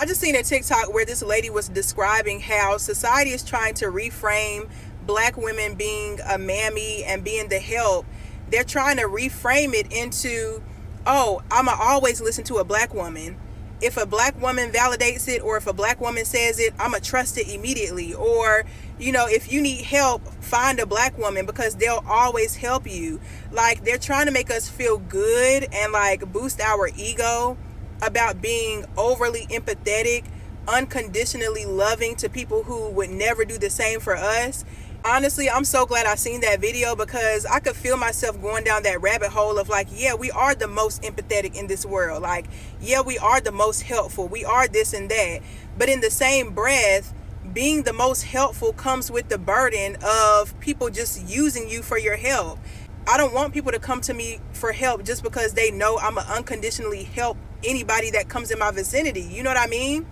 I just seen a TikTok where this lady was describing how society is trying to reframe black women being a mammy and being the help. They're trying to reframe it into, oh, I'ma always listen to a black woman. If a black woman validates it, or if a black woman says it, I'ma trust it immediately. Or, if you need help, find a black woman because they'll always help you. Like, they're trying to make us feel good and like boost our ego about being overly empathetic, unconditionally loving to people who would never do the same for us. Honestly, I'm so glad I seen that video because I could feel myself going down that rabbit hole of like, yeah, we are the most empathetic in this world. Like, yeah, we are the most helpful. We are this and that. But in the same breath, being the most helpful comes with the burden of people just using you for your help. I don't want people to come to me for help just because they know I'm going to unconditionally help anybody that comes in my vicinity. You know what I mean?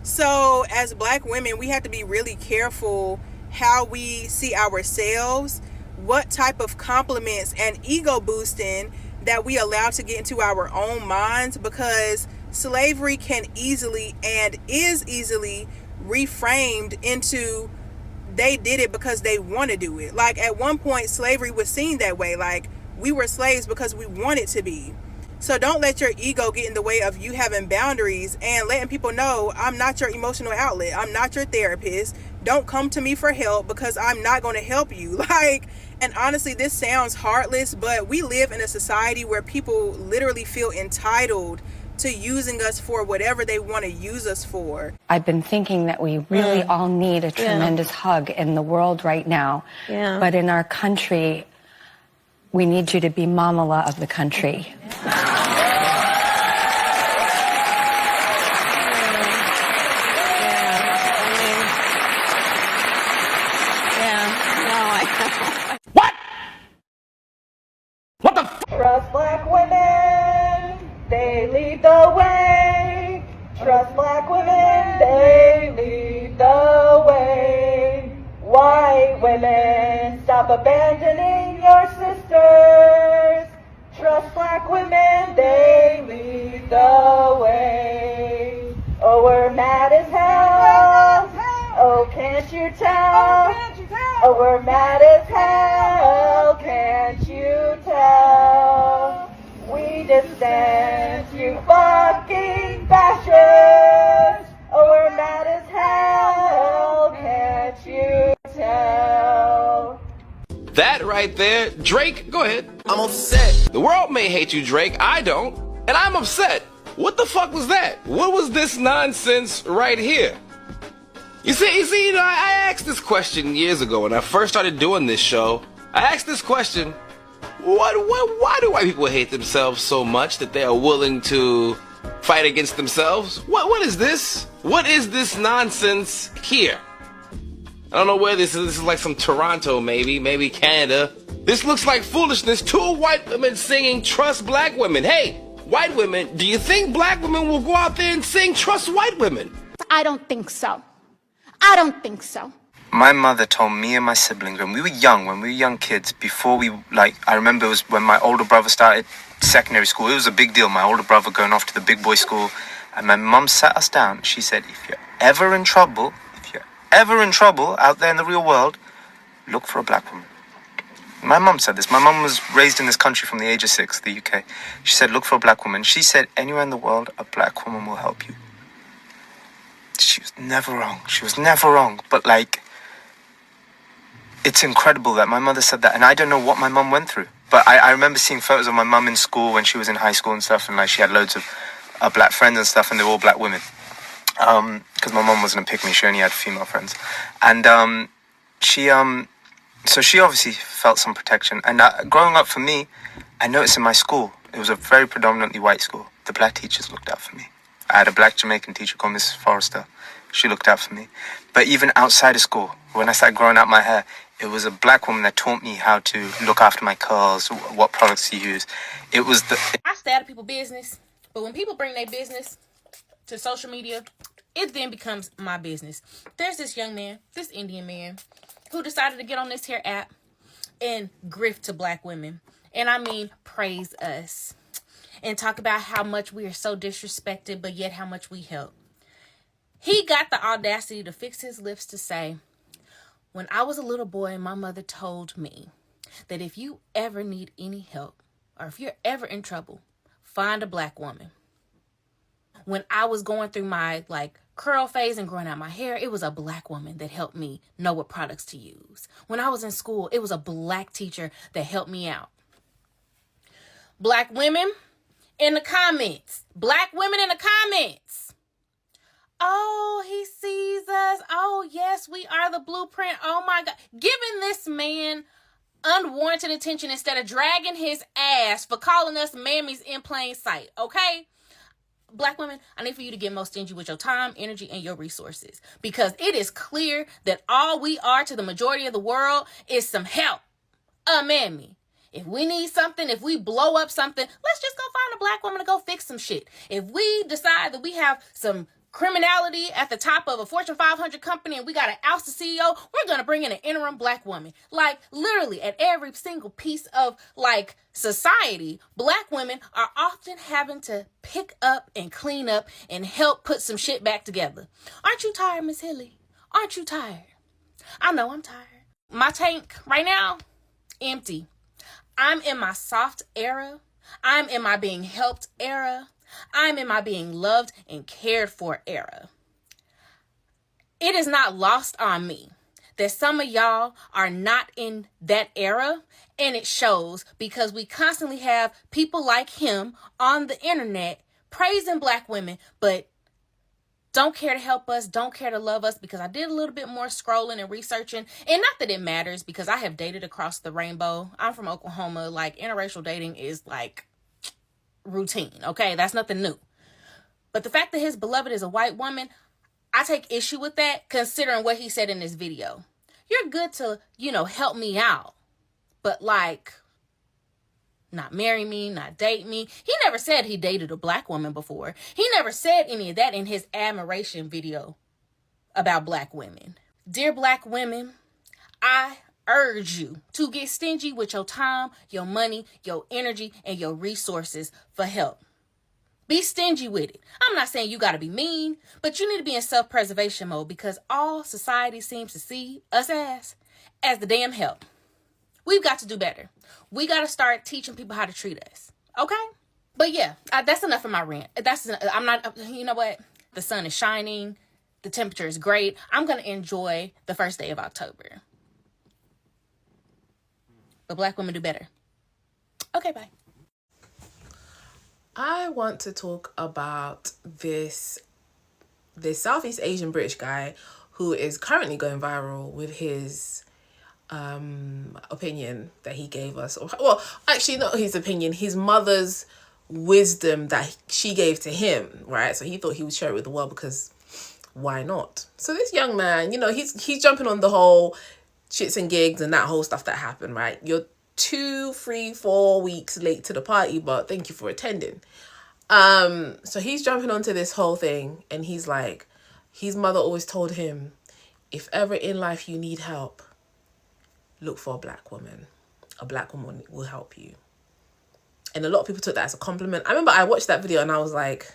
So as black women, we have to be really careful how we see ourselves, what type of compliments and ego boosting that we allow to get into our own minds, because slavery can easily and is easily reframed into they did it because they want to do it. Like, at one point, slavery was seen that way. Like, we were slaves because we wanted to be. So don't let your ego get in the way of you having boundaries and letting people know, I'm not your emotional outlet. I'm not your therapist. Don't come to me for help because I'm not going to help you. Like, and honestly, this sounds heartless, but we live in a society where people literally feel entitled to using us for whatever they want to use us for. I've been thinking that we really all need a tremendous hug in the world right now. Yeah. But in our country, we need you to be mamala of the country. What? What the f? Trust black women, they lead the way. Trust black women, they lead the way. White women, stop abandoning your sisters. Trust black women, they lead the way. Oh, we're mad as hell. Oh, can't you tell? Oh, we're mad as hell. Can't you tell? We dissent, you fucking fascists. Oh, we're mad as hell. Can't you tell? That right there, Drake, go ahead. I'm upset. The world may hate you, Drake. I don't. And I'm upset. What the fuck was that? What was this nonsense right here? You see, I asked this question years ago when I first started doing this show. I asked this question, why do white people hate themselves so much that they are willing to fight against themselves? What is this? What is this nonsense here? I don't know where this is. This is like some Toronto, maybe Canada. This looks like foolishness. Two white women singing Trust Black Women. Hey, white women, do you think black women will go out there and sing Trust White Women? I don't think so. I don't think so. My mother told me and my siblings when we were young kids, before I remember it was when my older brother started secondary school. It was a big deal, my older brother going off to the big boy school. And my mum sat us down. She said, if you're ever in trouble out there in the real world, look for a black woman. My mum said this. My mum was raised in this country from the age of 6, the UK. She said, look for a black woman. She said, anywhere in the world, a black woman will help you. She was never wrong. But it's incredible that my mother said that. And I don't know what my mum went through. But I remember seeing photos of my mum in school when she was in high school and stuff. And she had loads of black friends and stuff. And they were all black women. Because my mum wasn't a pick-me. She only had female friends. And so she obviously felt some protection. And growing up for me, I noticed in my school, it was a very predominantly white school. The black teachers looked out for me. I had a black Jamaican teacher called Mrs. Forrester. She looked out for me. But even outside of school, when I started growing out my hair, it was a black woman that taught me how to look after my curls, what products to use. It was I stay out of people's business, but when people bring their business to social media, it then becomes my business. There's this young man, this Indian man, who decided to get on this here app and grift to black women. And I mean, praise us. And talk about how much we are so disrespected, but yet how much we help. He got the audacity to fix his lips to say, when I was a little boy, my mother told me that if you ever need any help or if you're ever in trouble, find a black woman. When I was going through my curl phase and growing out my hair, it was a black woman that helped me know what products to use. When I was in school, it was a black teacher that helped me out. Black women in the comments. Black women in the comments. Oh, he sees us. Oh, yes, we are the blueprint. Oh, my God. Giving this man unwarranted attention instead of dragging his ass for calling us mammies in plain sight, okay? Black women, I need for you to get more stingy with your time, energy, and your resources, because it is clear that all we are to the majority of the world is some help. A mammy. If we need something, if we blow up something, let's just go find a black woman to go fix some shit. If we decide that we have some criminality at the top of a Fortune 500 company and we got to oust the CEO, we're going to bring in an interim black woman. Literally at every single piece of society, black women are often having to pick up and clean up and help put some shit back together. Aren't you tired, Miss Hilly? Aren't you tired? I know I'm tired. My tank right now, empty. I'm in my soft era. I'm in my being helped era. I'm in my being loved and cared for era. It is not lost on me that some of y'all are not in that era, and it shows because we constantly have people like him on the internet praising black women, but don't care to help us, don't care to love us, because I did a little bit more scrolling and researching. And not that it matters, because I have dated across the rainbow. I'm from Oklahoma. Interracial dating is routine, okay? That's nothing new. But the fact that his beloved is a white woman, I take issue with that, considering what he said in this video. You're good to, help me out, but not marry me, not date me. He never said he dated a black woman before. He never said any of that in his admiration video about black women. Dear black women, I urge you to get stingy with your time, your money, your energy, and your resources for help. Be stingy with it. I'm not saying you got to be mean, but you need to be in self-preservation mode, because all society seems to see us as the damn help. We've got to do better. We got to start teaching people how to treat us. Okay? But yeah, that's enough of my rant. I'm not, you know what? The sun is shining. The temperature is great. I'm going to enjoy the first day of October. But black women do better. Okay, bye. I want to talk about this Southeast Asian British guy who is currently going viral with his opinion that he gave us. Well, actually not his opinion, his mother's wisdom that she gave to him, right? So he thought he would share it with the world, because why not? So this young man, he's jumping on the whole shits and gigs and that whole stuff that happened, right? You're 2, 3, 4 weeks late to the party, but thank you for attending. So he's jumping onto this whole thing, and he's like, his mother always told him, if ever in life you need help, look for a black woman. A black woman will help you. And a lot of people took that as a compliment. I remember I watched that video and I was like,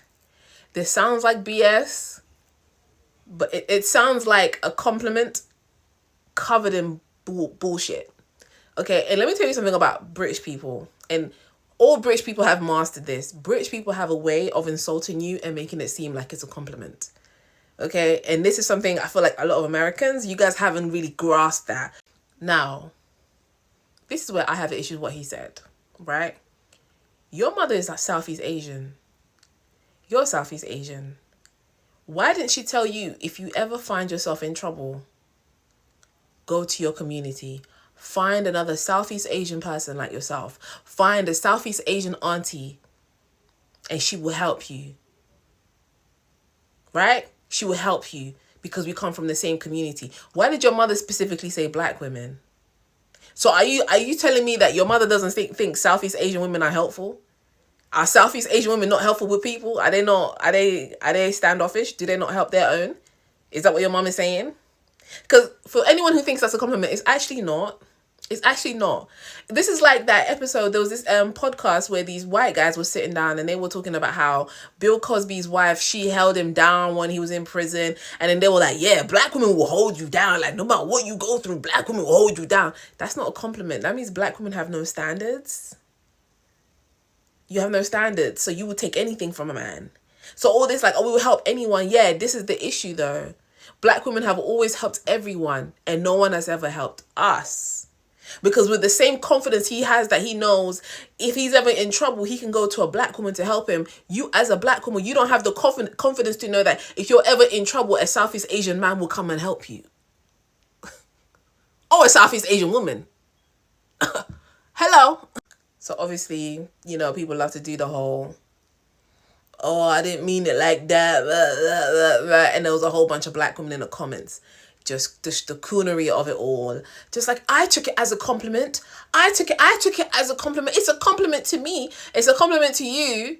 this sounds like BS, but it sounds like a compliment covered in bullshit. Okay, and let me tell you something about British people. And all British people have mastered this. British people have a way of insulting you and making it seem like it's a compliment. Okay, and this is something I feel like a lot of Americans, you guys haven't really grasped that. Now, this is where I have an issue with what he said, right? Your mother is Southeast Asian. You're Southeast Asian. Why didn't she tell you, if you ever find yourself in trouble, go to your community, find another Southeast Asian person like yourself, find a Southeast Asian auntie, and she will help you, right? She will help you, because we come from the same community. Why did your mother specifically say black women? So are you telling me that your mother doesn't think Southeast Asian women are helpful? Are Southeast Asian women not helpful with people? Are they standoffish? Do they not help their own? Is that what your mom is saying? Because for anyone who thinks that's a compliment, it's actually not. It's actually not. This is like that episode. There was this podcast where these white guys were sitting down and they were talking about how Bill Cosby's wife, she held him down when he was in prison. And then they were like, yeah, black women will hold you down. Like, no matter what you go through, black women will hold you down. That's not a compliment. That means black women have no standards. You have no standards. So you will take anything from a man. So all this like, oh, we will help anyone. Yeah, this is the issue though. Black women have always helped everyone and no one has ever helped us. Because with the same confidence he has that he knows if he's ever in trouble, he can go to a black woman to help him. You as a black woman, you don't have the confidence to know that if you're ever in trouble, a Southeast Asian man will come and help you. Or a Southeast Asian woman. Hello. So obviously, you know, people love to do the whole, oh, I didn't mean it like that. Blah, blah, blah. And there was a whole bunch of black women in the comments. Just the coonery of it all. Just like, I took it as a compliment. I took it as a compliment. It's a compliment to me. It's a compliment to you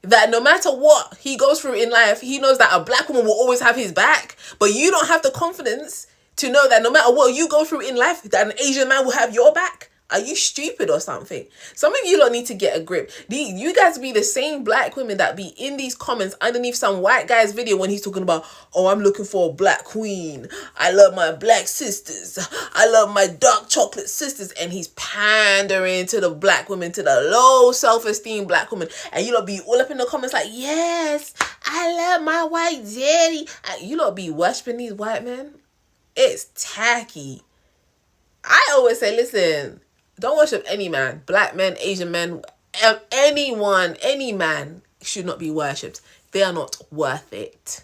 that no matter what he goes through in life, he knows that a black woman will always have his back. But you don't have the confidence to know that no matter what you go through in life, that an Asian man will have your back. Are you stupid or something? Some of you don't need to get a grip. You guys be the same black women that be in these comments underneath some white guy's video when he's talking about, oh, I'm looking for a black queen. I love my black sisters. I love my dark chocolate sisters. And he's pandering to the black women, to the low self-esteem black women. And you lot be all up in the comments like, yes, I love my white daddy. You lot be worshiping these white men. It's tacky. I always say, listen, don't worship any man. Black men, Asian men, anyone, any man should not be worshipped. They are not worth it.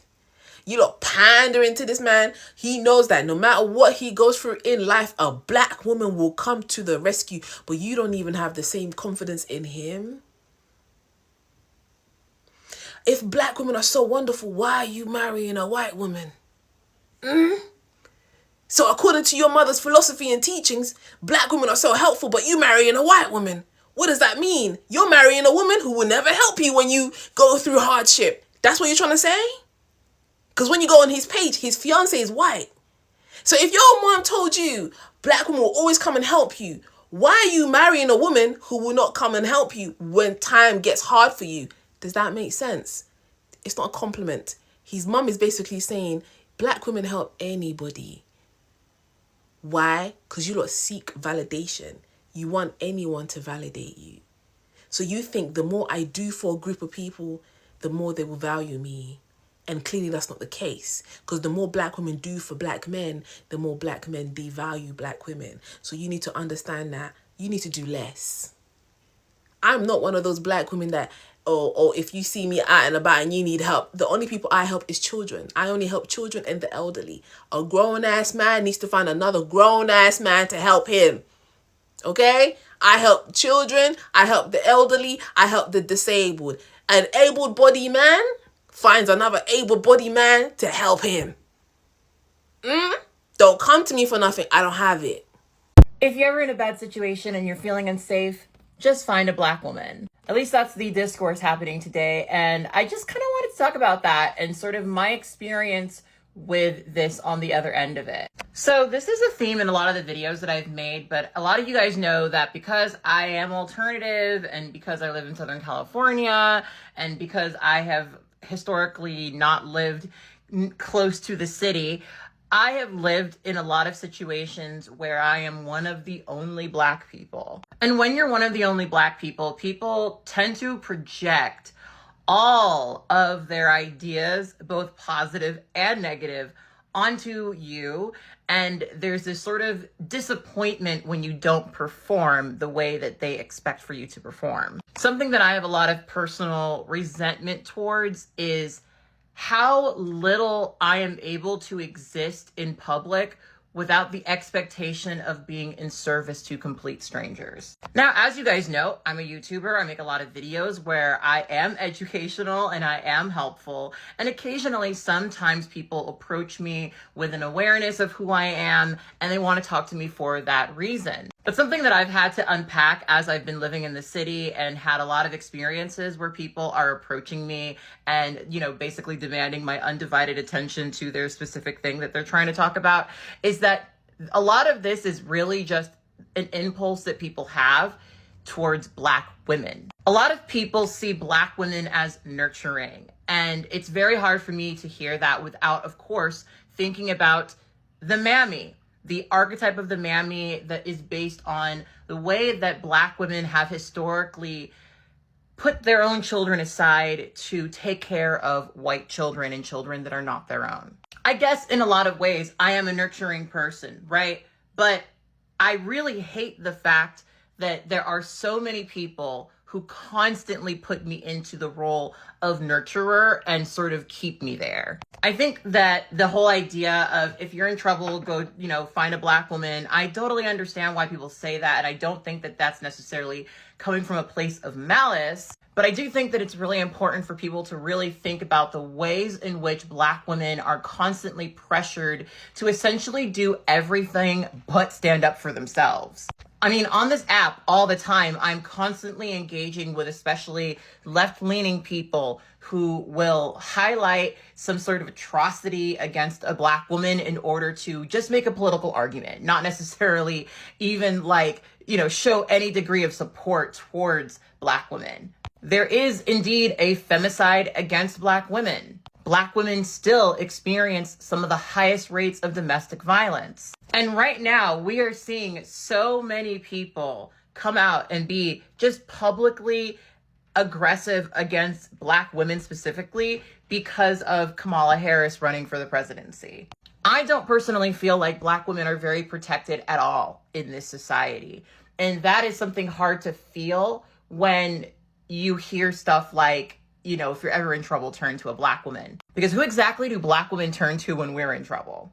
You lot pandering to this man. He knows that no matter what he goes through in life, a black woman will come to the rescue. But you don't even have the same confidence in him. If black women are so wonderful, why are you marrying a white woman? So according to your mother's philosophy and teachings, black women are so helpful, but you marrying a white woman. What does that mean? You're marrying a woman who will never help you when you go through hardship. That's what you're trying to say? Because when you go on his page, his fiance is white. So if your mom told you black women will always come and help you, why are you marrying a woman who will not come and help you when time gets hard for you? Does that make sense? It's not a compliment. His mom is basically saying black women help anybody. Why? Because you lot seek validation. You want anyone to validate you. So you think the more I do for a group of people, the more they will value me. And clearly that's not the case. Because the more black women do for black men, the more black men devalue black women. So you need to understand that you need to do less. I'm not one of those black women that, or if you see me out and about and you need help, the only people I help is children. I only help children and the elderly. A grown-ass man needs to find another grown-ass man to help him. Okay? I help children. I help the elderly. I help the disabled. An able-bodied man finds another able-bodied man to help him. Don't come to me for nothing. I don't have it. If you're ever in a bad situation and you're feeling unsafe, just find a black woman. At least that's the discourse happening today. And I just kind of wanted to talk about that and sort of my experience with this on the other end of it. So this is a theme in a lot of the videos that I've made, but a lot of you guys know that because I am alternative and because I live in Southern California and because I have historically not lived close to the city, I have lived in a lot of situations where I am one of the only black people. And when you're one of the only black people, people tend to project all of their ideas, both positive and negative, onto you. And there's this sort of disappointment when you don't perform the way that they expect for you to perform. Something that I have a lot of personal resentment towards is how little I am able to exist in public without the expectation of being in service to complete strangers. Now, as you guys know, I'm a YouTuber. I make a lot of videos where I am educational and I am helpful. And occasionally, sometimes people approach me with an awareness of who I am and they want to talk to me for that reason. But something that I've had to unpack as I've been living in the city and had a lot of experiences where people are approaching me and, you know, basically demanding my undivided attention to their specific thing that they're trying to talk about is that a lot of this is really just an impulse that people have towards Black women. A lot of people see Black women as nurturing, and it's very hard for me to hear that without, of course, thinking about the Mammy, the archetype of the Mammy that is based on the way that Black women have historically put their own children aside to take care of white children and children that are not their own. I guess in a lot of ways, I am a nurturing person, right? But I really hate the fact that there are so many people who constantly put me into the role of nurturer and sort of keep me there. I think that the whole idea of if you're in trouble, go, find a Black woman. I totally understand why people say that. And I don't think that that's necessarily coming from a place of malice. But I do think that it's really important for people to really think about the ways in which Black women are constantly pressured to essentially do everything but stand up for themselves. I mean, on this app all the time, I'm constantly engaging with especially left-leaning people who will highlight some sort of atrocity against a Black woman in order to just make a political argument, not necessarily even show any degree of support towards Black women. There is indeed a femicide against Black women. Black women still experience some of the highest rates of domestic violence. And right now, we are seeing so many people come out and be just publicly aggressive against Black women specifically because of Kamala Harris running for the presidency. I don't personally feel like Black women are very protected at all in this society. And that is something hard to feel when you hear stuff like, if you're ever in trouble, turn to a Black woman. Because who exactly do Black women turn to when we're in trouble?